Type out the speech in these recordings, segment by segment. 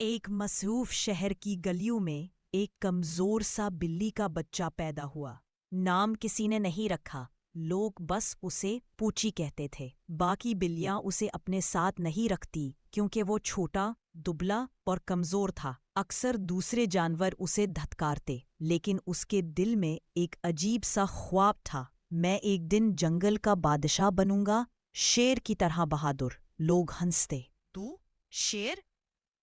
ایک مصروف شہر کی گلیوں میں ایک کمزور سا بلی کا بچہ پیدا ہوا۔ نام کسی نے نہیں رکھا، لوگ بس اسے پوچی کہتے تھے۔ باقی بلیاں اسے اپنے ساتھ نہیں رکھتی کیونکہ وہ چھوٹا، دبلا اور کمزور تھا۔ اکثر دوسرے جانور اسے دھتکارتے، لیکن اس کے دل میں ایک عجیب سا خواب تھا، میں ایک دن جنگل کا بادشاہ بنوں گا، شیر کی طرح بہادر۔ لوگ ہنستے، تو شیر؟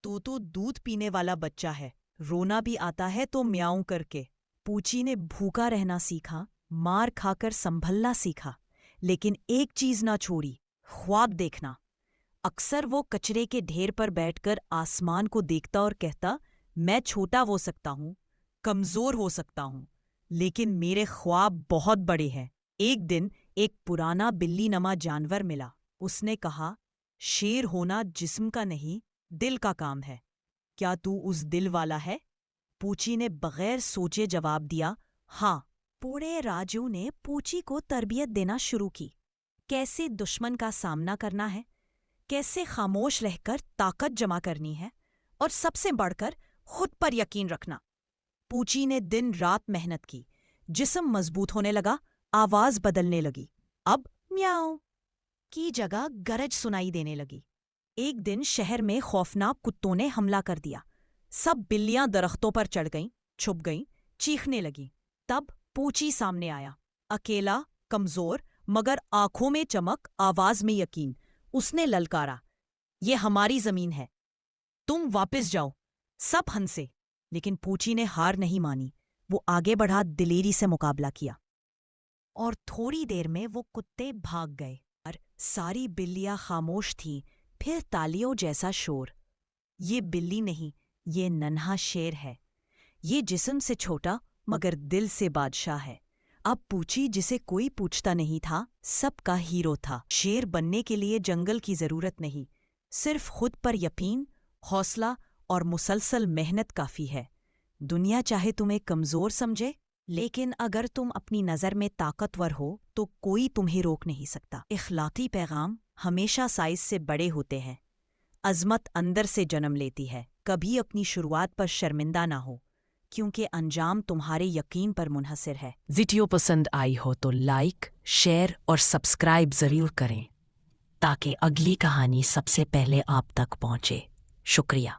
تو دودھ پینے والا بچہ ہے، رونا بھی آتا ہے تو میاؤں کر کے۔ پوچی نے بھوکا رہنا سیکھا، مار کھا کر سنبھلنا سیکھا، لیکن ایک چیز نہ چھوڑی، خواب دیکھنا۔ اکثر وہ کچرے کے ڈھیر پر بیٹھ کر آسمان کو دیکھتا اور کہتا، میں چھوٹا ہو سکتا ہوں، کمزور ہو سکتا ہوں، لیکن میرے خواب بہت بڑے ہیں۔ ایک دن ایک پرانا بلی نما جانور ملا۔ اس نے کہا، شیر ہونا جسم کا نہیں، دل کا کام ہے، کیا تو اس دل والا ہے؟ پوچی نے بغیر سوچے جواب دیا، ہاں۔ پوڑے راجو نے پوچی کو تربیت دینا شروع کی، کیسے دشمن کا سامنا کرنا ہے، کیسے خاموش رہ کر طاقت جمع کرنی ہے، اور سب سے بڑھ کر خود پر یقین رکھنا۔ پوچی نے دن رات محنت کی، جسم مضبوط ہونے لگا، آواز بدلنے لگی، اب میاؤ کی جگہ گرج سنائی دینے لگی۔ ایک دن شہر میں خوفناک کتوں نے حملہ کر دیا، سب بلیاں درختوں پر چڑھ گئیں، چھپ گئیں، چیخنے لگیں۔ تب پوچی سامنے آیا، اکیلا، کمزور، مگر آنکھوں میں چمک، آواز میں یقین۔ اس نے للکارا، یہ ہماری زمین ہے، تم واپس جاؤ۔ سب ہنسے، لیکن پوچی نے ہار نہیں مانی، وہ آگے بڑھا، دلیری سے مقابلہ کیا، اور تھوڑی دیر میں وہ کتے بھاگ گئے اور ساری بلیاں خاموش تھیں۔ پھر تالیوں جیسا شور۔ یہ بلی نہیں، یہ ننھا شیر ہے، یہ جسم سے چھوٹا مگر دل سے بادشاہ ہے۔ اب پوچی، جسے کوئی پوچھتا نہیں تھا، سب کا ہیرو تھا۔ شیر بننے کے لیے جنگل کی ضرورت نہیں، صرف خود پر یقین، حوصلہ اور مسلسل محنت کافی ہے۔ دنیا چاہے تمہیں کمزور سمجھے، لیکن اگر تم اپنی نظر میں طاقتور ہو تو کوئی تمہیں روک نہیں سکتا۔ اخلاقی پیغام ہمیشہ سائز سے بڑے ہوتے ہیں۔ عظمت اندر سے جنم لیتی ہے۔ کبھی اپنی شروعات پر شرمندہ نہ ہو، کیونکہ انجام تمہارے یقین پر منحصر ہے۔ ویڈیو پسند آئی ہو تو لائک، شیئر اور سبسکرائب ضرور کریں تاکہ اگلی کہانی سب سے پہلے آپ تک پہنچے۔ شکریہ۔